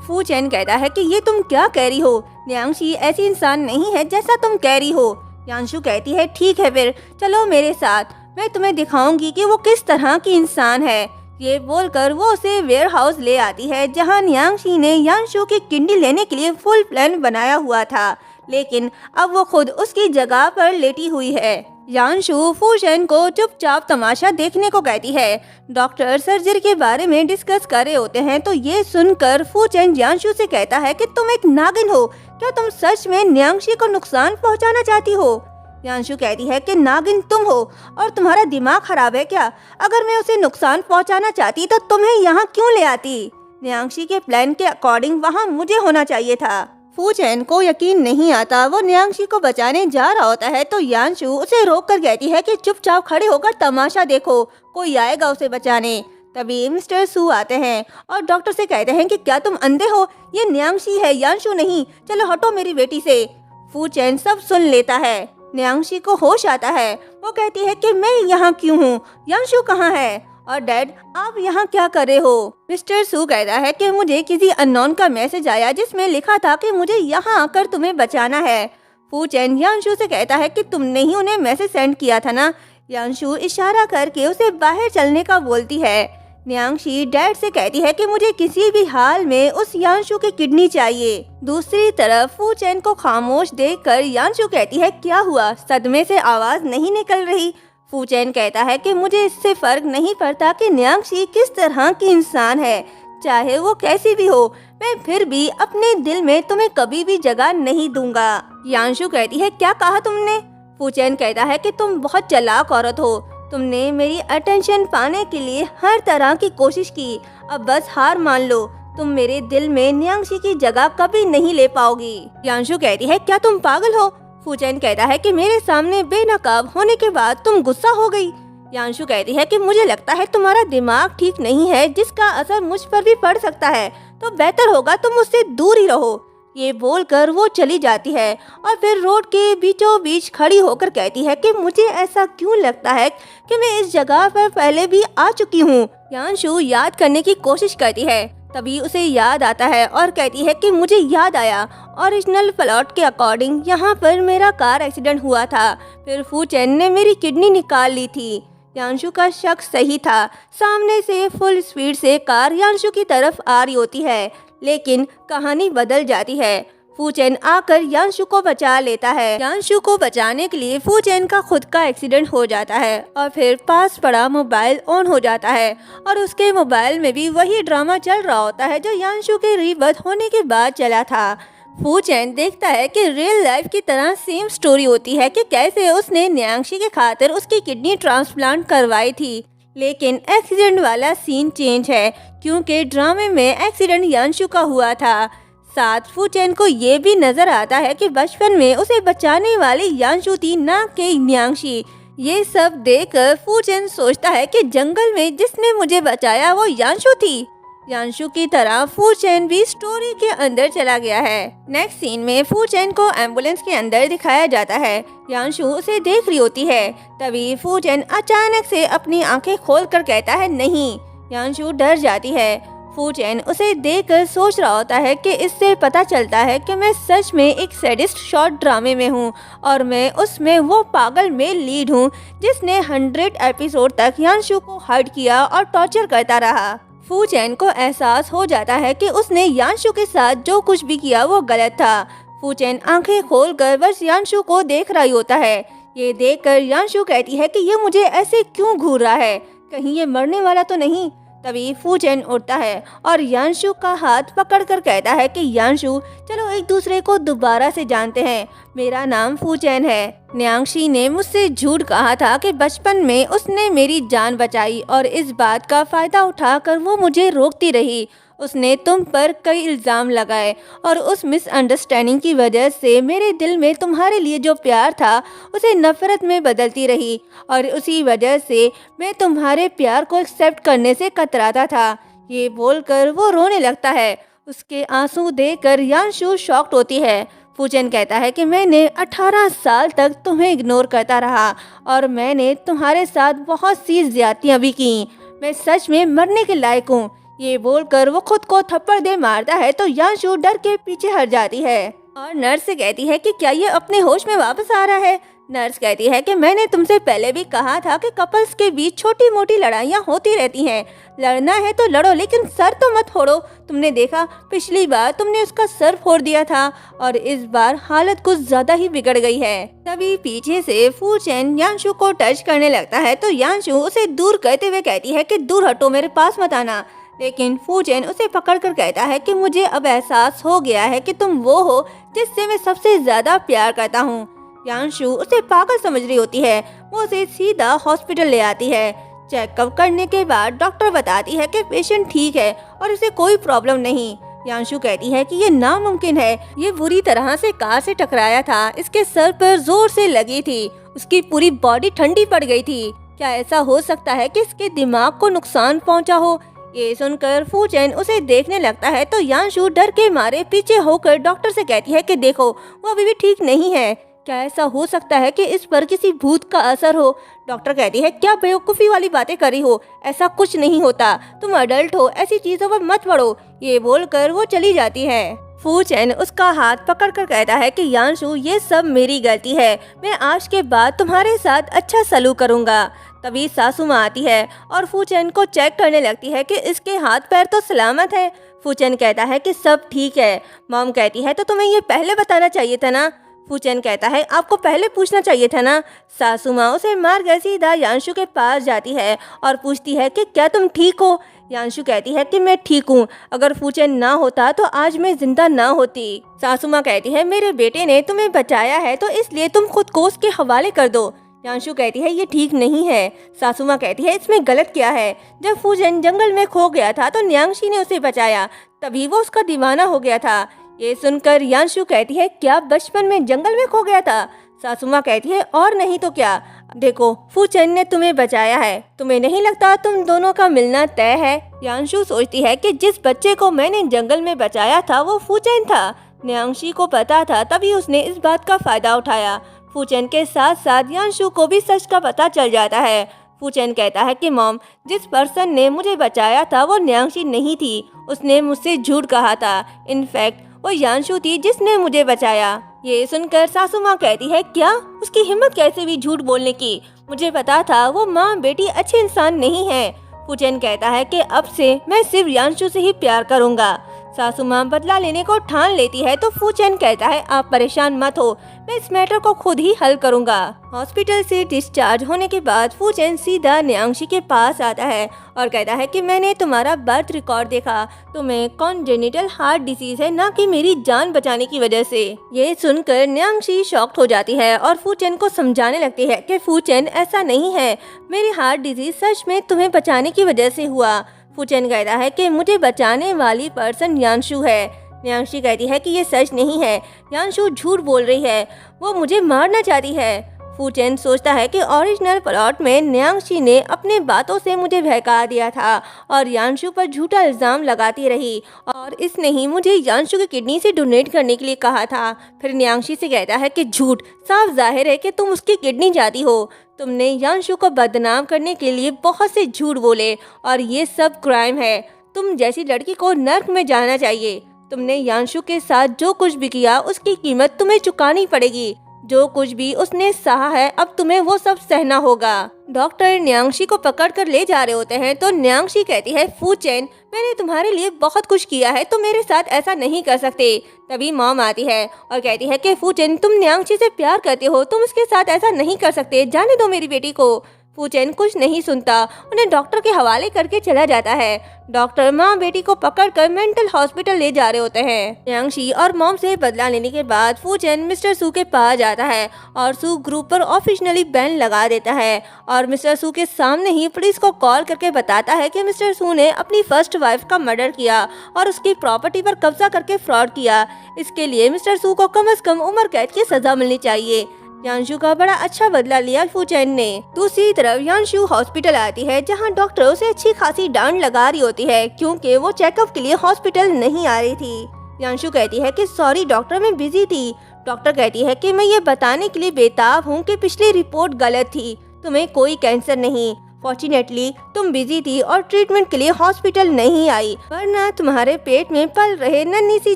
फूचेन कहता है कि ये तुम क्या कह रही हो, न्यांशी ऐसी इंसान नहीं है जैसा तुम कह रही हो। यांशु कहती है ठीक है फिर चलो मेरे साथ, मैं तुम्हें दिखाऊंगी कि वो किस तरह की इंसान है। ये बोलकर वो उसे वेयर हाउस ले आती है जहाँ न्यांशी ने यांशु की किडनी लेने के लिए फुल प्लान बनाया हुआ था, लेकिन अब वो खुद उसकी जगह पर लेटी हुई है। यांशु फूचेन को चुपचाप तमाशा देखने को कहती है। डॉक्टर सर्जरी के बारे में डिस्कस कर रहे होते हैं तो ये सुनकर फूचेन यांशु से कहता है कि तुम एक नागिन हो, क्या तुम सच में न्यांशी को नुकसान पहुंचाना चाहती हो। यांशु कहती है कि नागिन तुम हो और तुम्हारा दिमाग खराब है क्या? अगर मैं उसे नुकसान पहुंचाना चाहती तो तुम्हें यहाँ क्यों ले आती? न्यांशी के प्लान के अकॉर्डिंग वहाँ मुझे होना चाहिए था। फूचेन को यकीन नहीं आता। वो न्यांशी को बचाने जा रहा होता है तो यांशु उसे रोक कर कहती है कि चुपचाप खड़े होकर तमाशा देखो, कोई आएगा उसे बचाने। तभी मिस्टर सू आते हैं और डॉक्टर से कहते हैं कि क्या तुम अंधे हो, ये न्यांशी है यांशु नहीं, चलो हटो मेरी बेटी से। फूचेन सब सुन लेता है। न्यांशी को होश आता है। वो कहती है कि मैं यहाँ क्यों हूँ, यांशु कहाँ है और डैड आप यहाँ क्या कर रहे हो। मिस्टर सू कहता है कि मुझे किसी अननोन का मैसेज आया जिसमें लिखा था कि मुझे यहाँ आकर तुम्हें बचाना है। फूचेन यांशु से कहता है कि तुमने ही उन्हें मैसेज सेंड किया था ना। यांशु इशारा करके उसे बाहर चलने का बोलती है। न्यांशी डैड से कहती है कि मुझे किसी भी हाल में उस यांशु की किडनी चाहिए। दूसरी तरफ फूचेन को खामोश देखकर यांशु कहती है क्या हुआ, सदमे से आवाज नहीं निकल रही। फूचेन कहता है कि मुझे इससे फर्क नहीं पड़ता कि न्यांशी किस तरह की इंसान है, चाहे वो कैसी भी हो, मैं फिर भी अपने दिल में तुम्हें कभी भी जगह नहीं दूंगा। यांशु कहती है क्या कहा तुमने? फूचेन कहता है कि तुम बहुत चालाक औरत हो, तुमने मेरी अटेंशन पाने के लिए हर तरह की कोशिश की, अब बस हार मान लो, तुम मेरे दिल में न्यांशी की जगह कभी नहीं ले पाओगी। यांशु कहती है क्या तुम पागल हो? फूचेन कहता है कि मेरे सामने बेनकाब होने के बाद तुम गुस्सा हो गई। यांशु कहती है कि मुझे लगता है तुम्हारा दिमाग ठीक नहीं है, जिसका असर मुझ पर भी पड़ सकता है, तो बेहतर होगा तुम मुझसे दूर ही रहो। ये बोलकर वो चली जाती है और फिर रोड के बीचों बीच खड़ी होकर कहती है कि मुझे ऐसा क्यों लगता है कि मैं इस जगह पर पहले भी आ चुकी हूँ। यांशु याद करने की कोशिश करती है, तभी उसे याद आता है और कहती है कि मुझे याद आया, ओरिजिनल प्लॉट के अकॉर्डिंग यहाँ पर मेरा कार एक्सीडेंट हुआ था, फिर फूचेन ने मेरी किडनी निकाल ली थी। यांशु का शक सही था। सामने से फुल स्पीड से कार यांशु की तरफ आ रही होती है, लेकिन कहानी बदल जाती है। फूचेन आकर यांशु को बचा लेता है। यांशु को बचाने के लिए फूचेन का खुद का एक्सीडेंट हो जाता है और फिर पास पड़ा मोबाइल ऑन हो जाता है और उसके मोबाइल में भी वही ड्रामा चल रहा होता है जो यांशु के रीबर्थ होने के बाद चला था। फूचेन देखता है कि रियल लाइफ की तरह सेम स्टोरी होती है कि कैसे उसने न्यांशी के खातिर उसकी किडनी ट्रांसप्लांट करवाई थी, लेकिन एक्सीडेंट वाला सीन चेंज है क्योंकि ड्रामे में एक्सीडेंट यांशु का हुआ था। साथ फूचेन को ये भी नजर आता है कि बचपन में उसे बचाने वाली यांशु थी, ना कि न्यांशी। ये सब देखकर फूचेन सोचता है कि जंगल में जिसने मुझे बचाया वो यांशु थी। यांशु की तरह फू चैन भी स्टोरी के अंदर चला गया है। नेक्स्ट सीन में फू चैन को एम्बुलेंस के अंदर दिखाया जाता है। यांशु उसे देख रही होती है। तभी फू चैन अचानक से अपनी आंखें खोलकर कहता है नहीं। यांशु डर जाती है। फू चैन उसे देखकर सोच रहा होता है कि इससे पता चलता है कि मैं सच में एक सैडिस्ट शॉर्ट ड्रामे में हूँ और मैं उसमें वो पागल मेल लीड हूँ जिसने 100 एपिसोड तक यांशु को हर्ट किया और टॉर्चर करता रहा। फू चैन को एहसास हो जाता है कि उसने यांशु के साथ जो कुछ भी किया वो गलत था। फू चैन आंखें खोलकर बस यांशु को देख रही होता है। ये देखकर यांशु कहती है कि ये मुझे ऐसे क्यों घूर रहा है, कहीं ये मरने वाला तो नहीं। तभी फू चैन उठता है और यांशु का हाथ पकड़कर कहता है कि यांशु चलो एक दूसरे को दोबारा से जानते हैं, मेरा नाम फू चैन है। न्यांक्षी ने मुझसे झूठ कहा था कि बचपन में उसने मेरी जान बचाई और इस बात का फायदा उठाकर वो मुझे रोकती रही। उसने तुम पर कई इल्ज़ाम लगाए और उस मिसअंडरस्टैंडिंग की वजह से मेरे दिल में तुम्हारे लिए जो प्यार था उसे नफरत में बदलती रही और उसी वजह से मैं तुम्हारे प्यार को एक्सेप्ट करने से कतराता था। ये बोलकर वो रोने लगता है। उसके आंसू देखकर यांशु शॉक्ड होती है। फू चैन कहता है कि मैंने 18 साल तक तुम्हें इग्नोर करता रहा और मैंने तुम्हारे साथ बहुत सी ज्यादतियाँ भी की। मैं सच में मरने के लायक हूँ। ये बोलकर वो खुद को थप्पड़ दे मारता है तो यांशु डर के पीछे हट जाती है और नर्स से कहती है कि क्या ये अपने होश में वापस आ रहा है। नर्स कहती है कि मैंने तुमसे पहले भी कहा था कि कपल्स के बीच छोटी मोटी लड़ाइयाँ होती रहती हैं, लड़ना है तो लड़ो लेकिन सर तो मत फोड़ो। तुमने देखा पिछली बार तुमने उसका सर फोड़ दिया था और इस बार हालत कुछ ज्यादा ही बिगड़ गई है। तभी पीछे से फू चैन यांशु को टच करने लगता है तो यांशु उसे दूर करते हुए कहती है कि दूर हटो, मेरे पास मत आना। लेकिन फू चैन उसे पकड़कर कहता है कि मुझे अब एहसास हो गया है कि तुम वो हो जिससे मैं सबसे ज्यादा प्यार करता हूँ। यांशु उसे पागल समझ रही होती है। वो उसे सीधा हॉस्पिटल ले आती है। चेकअप करने के बाद डॉक्टर बताती है कि पेशेंट ठीक है और उसे कोई प्रॉब्लम नहीं। यांशु कहती है कि ये नामुमकिन है, ये बुरी तरह से कार से टकराया था, इसके सर पर जोर से लगी थी, उसकी पूरी बॉडी ठंडी पड़ गई थी। क्या ऐसा हो सकता है कि इसके दिमाग को नुकसान पहुंचा हो? ये सुनकर फू चैन उसे देखने लगता है तो यांशु डर के मारे पीछे होकर डॉक्टर से कहती है कि देखो वो अभी भी ठीक नहीं है। क्या ऐसा हो सकता है कि इस पर किसी भूत का असर हो? डॉक्टर कहती है क्या बेवकूफ़ी वाली बातें करी हो, ऐसा कुछ नहीं होता, तुम अडल्ट हो, ऐसी चीज़ों पर मत पड़ो। ये बोलकर वो चली जाती है। फू चैन उसका हाथ पकड़कर कहता है कि यांशु ये सब मेरी गलती है, मैं आज के बाद तुम्हारे साथ अच्छा सलूक करूँगा। तभी सासू माँ आती है और फू चैन को चेक करने लगती है कि इसके हाथ पैर तो सलामत है। फू चैन कहता है कि सब ठीक है। मॉम कहती है तो तुम्हें ये पहले बताना चाहिए था ना। फू चैन कहता है आपको पहले पूछना चाहिए था ना। सासू माँ उसे मार कर सीधा यांशु के पास जाती है और पूछती है कि क्या तुम ठीक हो? यांशु कहती है कि मैं ठीक हूँ, अगर फू चैन ना होता तो आज मैं जिंदा ना होती। सासू माँ कहती है मेरे बेटे ने तुम्हें बचाया है तो इसलिए तुम खुद को उसके हवाले कर दो। यांशु कहती है ये ठीक नहीं है। सासू माँ कहती है इसमें गलत क्या है? जब फू चैन जंगल में खो गया था तो न्यांक्षी ने उसे बचाया, तभी वो उसका दीवाना हो गया था। ये सुनकर यांशु कहती है क्या बचपन में जंगल में खो गया था? सासू माँ कहती है और नहीं तो क्या, देखो फू चैन ने तुम्हें बचाया है, तुम्हें नहीं लगता तुम दोनों का मिलना तय है? यांशु सोचती है कि जिस बच्चे को मैंने जंगल में बचाया था वो फू चैन था। न्यांक्षी को पता था तभी उसने इस बात का फायदा उठाया। फू चैन के साथ साथ यांशु को भी सच का पता चल जाता है। फू चैन कहता है कि मॉम जिस पर्सन ने मुझे बचाया था वो न्यांक्षी नहीं थी, उसने मुझसे झूठ कहा था। इनफैक्ट वो यांशु थी जिसने मुझे बचाया। ये सुनकर सासू माँ कहती है क्या उसकी हिम्मत कैसे भी झूठ बोलने की, मुझे पता था वो माँ बेटी अच्छे इंसान नहीं है। फू चैन कहता है कि अब से मैं सिर्फ यांशु से ही प्यार करूँगा। सासू माँ बदला लेने को ठान लेती है तो फू चैन कहता है आप परेशान मत हो, मैं इस मैटर को खुद ही हल करूँगा। हॉस्पिटल से डिस्चार्ज होने के बाद फू चैन सीधा न्यांक्षी के पास आता है और कहता है कि मैंने तुम्हारा बर्थ रिकॉर्ड देखा, तुम्हें कॉन्जेनिटल हार्ट डिसीज है, ना कि मेरी जान बचाने की वजह से। ये सुनकर न्यांक्षी शॉक्ड हो जाती है और फू चैन को समझाने लगती है कि फू चैन ऐसा नहीं है, मेरी हार्ट डिजीज सच में तुम्हें बचाने की वजह से हुआ। फू चैन कहता है कि मुझे बचाने वाली पर्सन यांशु है। न्यांक्षी कहती है कि ये सच नहीं है, यांशु झूठ बोल रही है, वो मुझे मारना चाहती है। फू चेन सोचता है कि ओरिजिनल प्लॉट में न्यांगशी ने अपने बातों से मुझे बहका दिया था और यांशु पर झूठा इल्ज़ाम लगाती रही और इसने ही मुझे यांशु की किडनी से डोनेट करने के लिए कहा था। फिर न्यांगशी से कहता है कि झूठ, साफ जाहिर है कि तुम उसकी किडनी चाहती हो। तुमने यांशु को बदनाम करने के लिए बहुत से झूठ बोले और ये सब क्राइम है। तुम जैसी लड़की को नर्क में जाना चाहिए। तुमने यांशु के साथ जो कुछ भी किया उसकी कीमत तुम्हें चुकानी पड़ेगी। जो कुछ भी उसने सहा है अब तुम्हें वो सब सहना होगा। डॉक्टर न्यांगशी को पकड़कर ले जा रहे होते हैं तो न्यांगशी कहती है, फू चेन, मैंने तुम्हारे लिए बहुत कुछ किया है, तुम मेरे साथ ऐसा नहीं कर सकते। तभी मॉम आती है और कहती है कि फू चेन, तुम न्यांगशी से प्यार करते हो, तुम उसके साथ ऐसा नहीं कर सकते, जाने दो मेरी बेटी को। फू चेन कुछ नहीं सुनता, उन्हें डॉक्टर के हवाले करके चला जाता है। डॉक्टर माँ बेटी को पकड़कर मेंटल हॉस्पिटल ले जा रहे होते हैं। न्यांगशी और मॉम से बदला लेने के बाद फू चेन मिस्टर सू के पास जाता है और सू ग्रुप पर ऑफिशियली बैन लगा देता है और मिस्टर सू के सामने ही पुलिस को कॉल करके बताता है कि मिस्टर सू ने अपनी फर्स्ट वाइफ का मर्डर किया और उसकी प्रॉपर्टी पर कब्जा करके फ्रॉड किया। इसके लिए मिस्टर सू को कम से कम उम्र कैद की सजा मिलनी चाहिए। यांशु का बड़ा अच्छा बदला लिया फू चेन ने। दूसरी तरफ यांशु हॉस्पिटल आती है जहां डॉक्टर उसे अच्छी खासी डांट लगा रही होती है क्योंकि वो चेकअप के लिए हॉस्पिटल नहीं आ रही थी। यांशु कहती है कि सॉरी डॉक्टर, मैं बिजी थी। डॉक्टर कहती है कि मैं ये बताने के लिए बेताब हूँ कि पिछली रिपोर्ट गलत थी, तुम्हें कोई कैंसर नहीं। फॉर्चुनेटली तुम बिजी थी और ट्रीटमेंट के लिए हॉस्पिटल नहीं आई, वरना तुम्हारे पेट में पल रहे नन्ही सी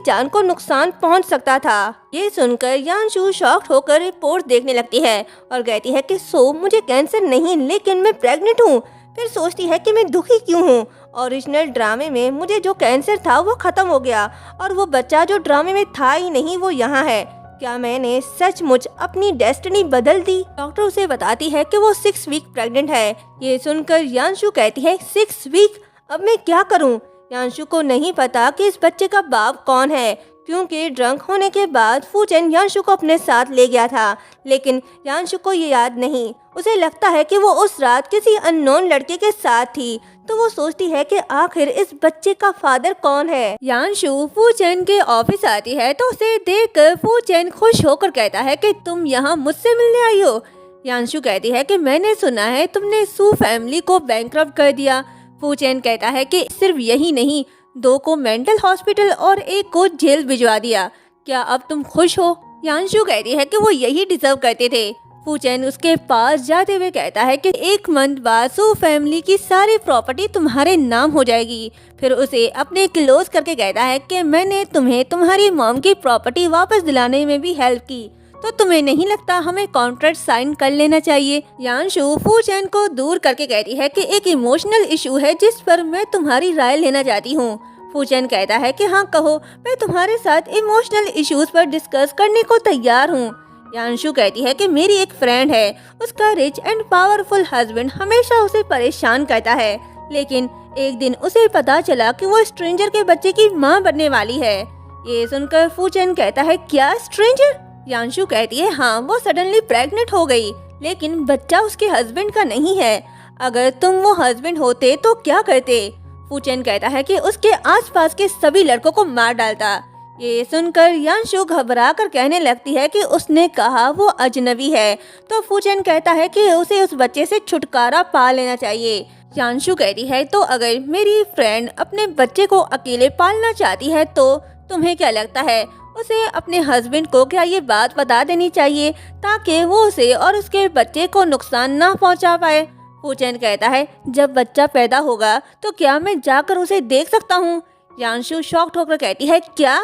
जान को नुकसान पहुंच सकता था। ये सुनकर यांशु शॉक्ड होकर रिपोर्ट देखने लगती है और कहती है कि मुझे कैंसर नहीं लेकिन मैं प्रेग्नेंट हूँ। फिर सोचती है कि मैं दुखी क्यों हूँ। ओरिजिनल ड्रामे में मुझे जो कैंसर था वो खत्म हो गया और वो बच्चा जो ड्रामे में था ही नहीं वो यहाँ है। क्या मैंने सचमुच अपनी डेस्टिनी बदल दी? डॉक्टर उसे बताती है कि वो 6 वीक प्रेग्नेंट है। ये सुनकर यांशु कहती है 6 वीक, अब मैं क्या करूं? यांशु को नहीं पता कि इस बच्चे का बाप कौन है क्योंकि ड्रंक होने के बाद फू चेन यांशु को अपने साथ ले गया था, लेकिन यांशु को ये याद नहीं। उसे लगता है कि वो उस रात किसी अननोन लड़के के साथ थी, तो वो सोचती है कि आखिर इस बच्चे का फादर कौन है। यांशु फू चेन के ऑफिस आती है तो उसे देखकर फू चेन खुश होकर कहता है कि तुम यहाँ मुझसे मिलने आई हो। यांशु कहती है कि मैंने सुना है तुमने सू फैमिली को बैंकरप्ट कर दिया। फू चेन कहता है कि सिर्फ यही नहीं, 2 को मेंटल हॉस्पिटल और 1 को जेल भिजवा दिया। क्या अब तुम खुश हो? यांशु कहती है कि वो यही डिजर्व करते थे। फू चेन उसके पास जाते हुए कहता है कि 1 मंथ बाद सू फैमिली की सारी प्रॉपर्टी तुम्हारे नाम हो जाएगी। फिर उसे अपने क्लोज करके कहता है कि मैंने तुम्हें तुम्हारी मॉम की प्रॉपर्टी वापस दिलाने में भी हेल्प की, तो तुम्हें नहीं लगता हमें कॉन्ट्रैक्ट साइन कर लेना चाहिए? यांशु फू चेन को दूर करके कहती है कि एक इमोशनल इशू है जिस पर मैं तुम्हारी राय लेना चाहती हूँ। फू चेन कहता है कि हाँ कहो, मैं तुम्हारे साथ इमोशनल इश्यूज पर डिस्कस करने को तैयार हूँ। यांशु कहती है कि मेरी एक फ्रेंड है, उसका रिच एंड पावरफुल हस्बैंड हमेशा उसे परेशान करता है, लेकिन एक दिन उसे पता चला कि वो स्ट्रेंजर के बच्चे की माँ बनने वाली है। ये सुनकर फू चेन कहता है क्या स्ट्रेंजर? यांशु कहती है हाँ, वो सडनली प्रेग्नेंट हो गई, लेकिन बच्चा उसके हस्बैंड का नहीं है। अगर तुम वो हस्बैंड होते तो क्या करते? फू चेन कहता है कि उसके आसपास के सभी लड़कों को मार डालता। ये सुनकर यांशु घबरा कर कहने लगती है कि उसने कहा वो अजनबी है, तो फू चेन कहता है कि उसे उस बच्चे से छुटकारा पा लेना चाहिए। यांशु कहती है तो अगर मेरी फ्रेंड अपने बच्चे को अकेले पालना चाहती है तो तुम्हें क्या लगता है उसे अपने हस्बैंड को क्या ये बात बता देनी चाहिए ताकि वो उसे और उसके बच्चे को नुकसान ना पहुंचा पाए? फू चेन कहता है जब बच्चा पैदा होगा तो क्या मैं जाकर उसे देख सकता हूँ? यांशु शॉक्ड होकर कहती है क्या?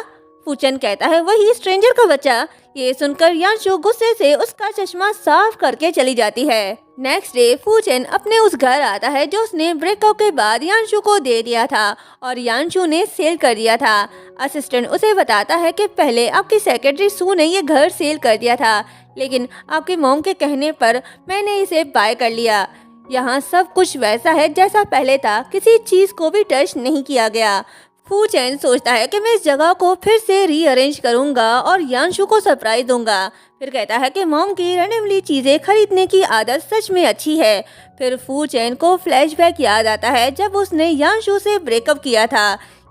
फू चेन कहता है वही स्ट्रेंजर का बच्चा। ये सुनकर यांशु गुस्से से उसका चश्मा साफ करके चली जाती है। नेक्स्ट डे फू चेन अपने उस घर आता है जो उसने ब्रेकअप के बाद यांशु को दे दिया था और यांशु ने सेल कर दिया था। असिस्टेंट उसे बताता है कि पहले आपकी सेक्रेटरी सू ने ये घर सेल कर दिया था, लेकिन आपकी मॉम के कहने पर मैंने इसे बाय कर लिया। यहाँ सब कुछ वैसा है जैसा पहले था, किसी चीज को भी टच नहीं किया गया। फू चेन सोचता है कि मैं इस जगह को फिर से रीअरेंज करूंगा और यांशु को सरप्राइज दूंगा। फिर कहता है कि मॉम की रैंडमली चीजें खरीदने की आदत सच में अच्छी है। फिर फू चेन को फ्लैशबैक याद आता है जब उसने यांशु से ब्रेकअप किया था।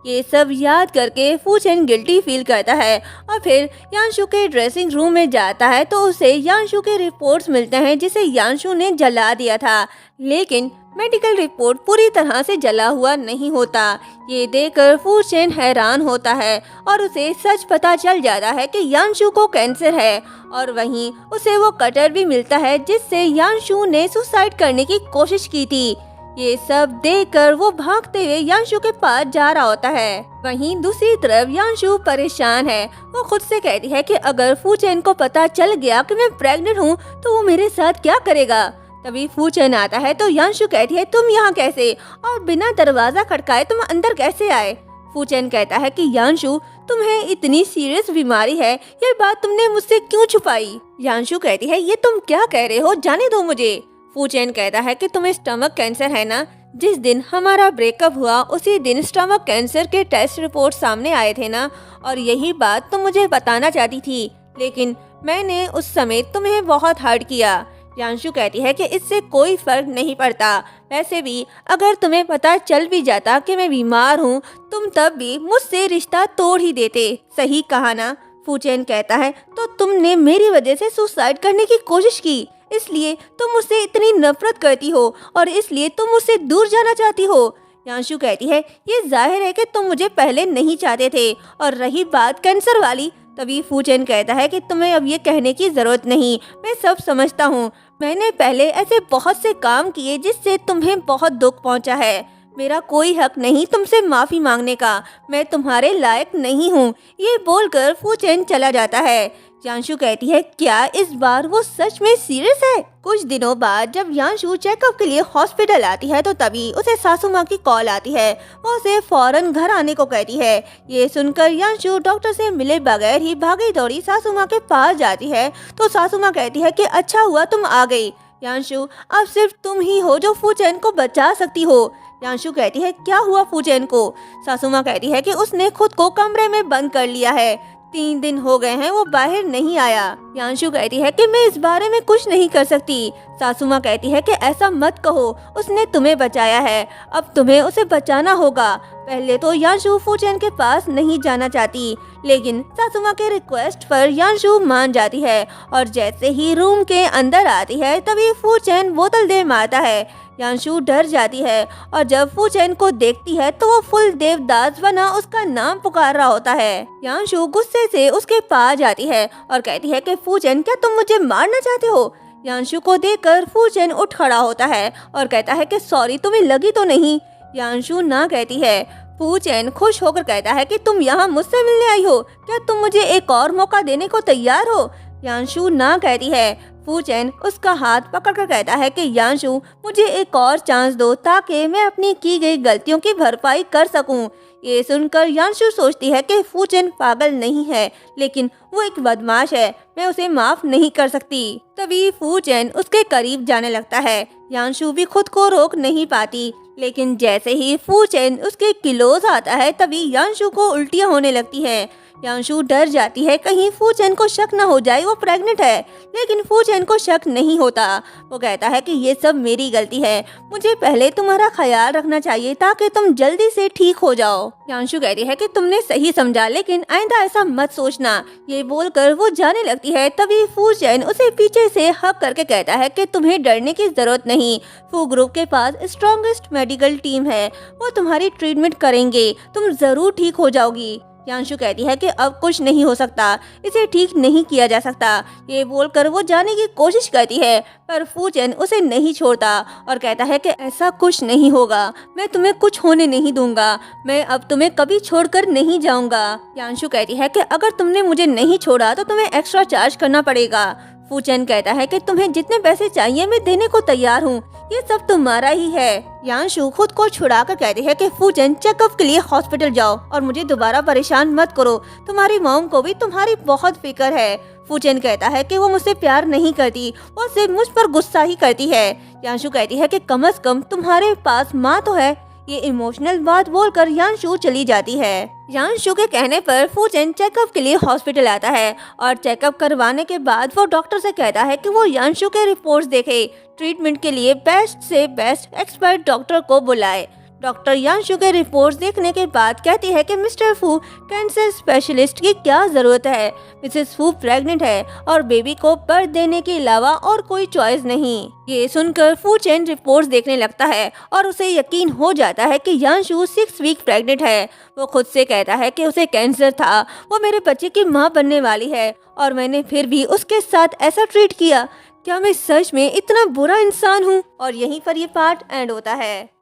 ये सब याद करके फूचेन गिल्टी फील करता है और फिर यांशु के ड्रेसिंग रूम में जाता है तो उसे यांशु के रिपोर्ट्स मिलते हैं जिसे यांशु ने जला दिया था, लेकिन मेडिकल रिपोर्ट पूरी तरह से जला हुआ नहीं होता। ये देखकर फूचेन हैरान होता है और उसे सच पता चल जाता है कि यांशु को कैंसर है और वहीं उसे वो कटर भी मिलता है जिससे यांशु ने सुसाइड करने की कोशिश की थी। ये सब देखकर वो भागते हुए यांशु के पास जा रहा होता है। वहीं दूसरी तरफ यांशु परेशान है। वो खुद से कहती है कि अगर फूचेन को पता चल गया कि मैं प्रेग्नेंट हूँ तो वो मेरे साथ क्या करेगा। तभी फूचेन आता है तो यांशु कहती है तुम यहाँ कैसे और बिना दरवाजा खटकाए तुम अंदर कैसे आए। फूचेन कहता है कि यांशु तुम्हें इतनी सीरियस बीमारी है, ये बात तुमने मुझसे क्यों छुपाई। यांशु कहती है ये तुम क्या कह रहे हो, जाने दो मुझे। फूचेन कहता है कि तुम्हें स्टमक कैंसर है ना, जिस दिन हमारा ब्रेकअप हुआ उसी दिन स्टमक कैंसर के टेस्ट रिपोर्ट सामने आए थे ना, और यही बात तुम मुझे बताना चाहती थी, लेकिन मैंने उस समय तुम्हें बहुत हर्ट किया। यांशु कहती है कि इससे कोई फर्क नहीं पड़ता, वैसे भी अगर तुम्हें पता चल भी जाता कि मैं बीमार हूँ तुम तब भी मुझसे रिश्ता तोड़ ही देते, सही कहा ना। फूचेन कहता है तो तुमने मेरी वजह से सुसाइड करने की कोशिश की, इसलिए तुम मुझसे इतनी नफरत करती हो और इसलिए तुम मुझसे दूर जाना चाहती हो। यांशु कहती है ये जाहिर है कि तुम मुझे पहले नहीं चाहते थे, और रही बात कैंसर वाली, तभी फूचेन कहता है कि तुम्हें अब ये कहने की जरूरत नहीं, मैं सब समझता हूँ। मैंने पहले ऐसे बहुत से काम किए जिससे तुम्हें बहुत दुख पहुँचा है। मेरा कोई हक नहीं तुमसे माफी मांगने का, मैं तुम्हारे लायक नहीं हूँ। ये बोलकर फूचेन चला जाता है। यांशु कहती है क्या इस बार वो सच में सीरियस है। कुछ दिनों बाद जब यांशु चेकअप के लिए हॉस्पिटल आती है तो तभी उसे सासू माँ की कॉल आती है। वो उसे फौरन घर आने को कहती है। ये सुनकर यांशु डॉक्टर से मिले बगैर ही भागी दौड़ी सासू माँ के पास जाती है तो सासू माँ कहती है कि अच्छा हुआ तुम आ गई। यांशु अब सिर्फ तुम ही हो जो फूचेन को बचा सकती हो। यांशु कहती है क्या हुआ फूचेन को। सासू माँ कहती है कि उसने खुद को कमरे में बंद कर लिया है, 3 दिन हो गए हैं वो बाहर नहीं आया। यांशु कहती है कि मैं इस बारे में कुछ नहीं कर सकती। सासू माँ कहती है कि ऐसा मत कहो, उसने तुम्हें बचाया है, अब तुम्हें उसे बचाना होगा। पहले तो यांशु फूचेन के पास नहीं जाना चाहती, लेकिन सासू माँ के रिक्वेस्ट पर यांशु मान जाती है और जैसे ही रूम के अंदर आती है तभी फूचेन बोतल दे मारता है। यांशु डर जाती है और जब फूचेन को देखती है तो वो फुल देवदास बना उसका नाम पुकार रहा होता है। यांशु गुस्से से उसके पास जाती है और कहती है कि फूचेन क्या तुम मुझे मारना चाहते हो। यांशु को देखकर फूचेन उठ खड़ा होता है और कहता है कि सॉरी तुम्हें लगी तो नहीं। यांशु ना कहती है। फूचेन खुश होकर कहता है कि तुम यहाँ मुझसे मिलने आई हो, क्या तुम मुझे एक और मौका देने को तैयार हो। यांशु ना कहती है। फूचेन उसका हाथ पकड़कर कहता है कि यांशु मुझे एक और चांस दो ताकि मैं अपनी की गई गलतियों की भरपाई कर सकूं। ये सुनकर यांशु सोचती है कि फूचेन पागल नहीं है, लेकिन वो एक बदमाश है, मैं उसे माफ नहीं कर सकती। तभी फूचेन उसके करीब जाने लगता है। यांशु भी खुद को रोक नहीं पाती, लेकिन जैसे ही फूचेन उसके क्लोज आता है तभी यांशु को उल्टियाँ होने लगती है। यांशु डर जाती है कहीं फूचेन को शक न हो जाए वो प्रेग्नेंट है, लेकिन फूचेन को शक नहीं होता। वो कहता है कि ये सब मेरी गलती है, मुझे पहले तुम्हारा ख्याल रखना चाहिए ताकि तुम जल्दी से ठीक हो जाओ। यांशु कहती है कि तुमने सही समझा, लेकिन आइंदा ऐसा मत सोचना। ये बोलकर वो जाने लगती है। तभी फूचेन उसे पीछे से हक करके कहता है कि तुम्हें डरने की जरूरत नहीं, फू ग्रुप के पास स्ट्रॉन्गेस्ट मेडिकल टीम है, वो तुम्हारी ट्रीटमेंट करेंगे, तुम जरूर ठीक हो जाओगी। यांशु कहती है कि अब कुछ नहीं हो सकता, इसे ठीक नहीं किया जा सकता। ये बोलकर वो जाने की कोशिश करती है, पर फूचेन उसे नहीं छोड़ता और कहता है कि ऐसा कुछ नहीं होगा, मैं तुम्हें कुछ होने नहीं दूंगा, मैं अब तुम्हें कभी छोड़कर नहीं जाऊंगा। यांशु कहती है कि अगर तुमने मुझे नहीं छोड़ा तो तुम्हें एक्स्ट्रा चार्ज करना पड़ेगा। फूचेन कहता है कि तुम्हें जितने पैसे चाहिए मैं देने को तैयार हूँ, ये सब तुम्हारा ही है। यांशु खुद को छुड़ाकर कहती है कि फूचेन चेकअप के लिए हॉस्पिटल जाओ और मुझे दोबारा परेशान मत करो, तुम्हारी मॉम को भी तुम्हारी बहुत फिक्र है। फूचेन कहता है कि वो मुझसे प्यार नहीं करती, वो सिर्फ मुझ पर गुस्सा ही करती है। यांशु कहती है कि कम से कम तुम्हारे पास माँ तो है। ये इमोशनल बात बोलकर यांशु चली जाती है। यांशु के कहने पर फूचेन चेकअप के लिए हॉस्पिटल आता है और चेकअप करवाने के बाद वो डॉक्टर से कहता है कि वो यांशु के रिपोर्ट्स देखे, ट्रीटमेंट के लिए बेस्ट से बेस्ट एक्सपर्ट डॉक्टर को बुलाए। डॉक्टर यांशु के रिपोर्ट्स देखने के बाद कहती है कि मिस्टर फू कैंसर स्पेशलिस्ट की क्या जरूरत है। मिसेस फू प्रेग्नेंट है और बेबी को बर्थ देने के अलावा और कोई चॉइस नहीं। ये सुनकर फू चेन रिपोर्ट्स देखने लगता है और उसे यकीन हो जाता है कि यांशु 6 वीक प्रेग्नेंट है। वो खुद से कहता है कि उसे कैंसर था, वो मेरे बच्चे की माँ बनने वाली है और मैंने फिर भी उसके साथ ऐसा ट्रीट किया। क्या मैं सच में इतना बुरा इंसान हूँ? और यहीं पर ये पार्ट एंड होता है।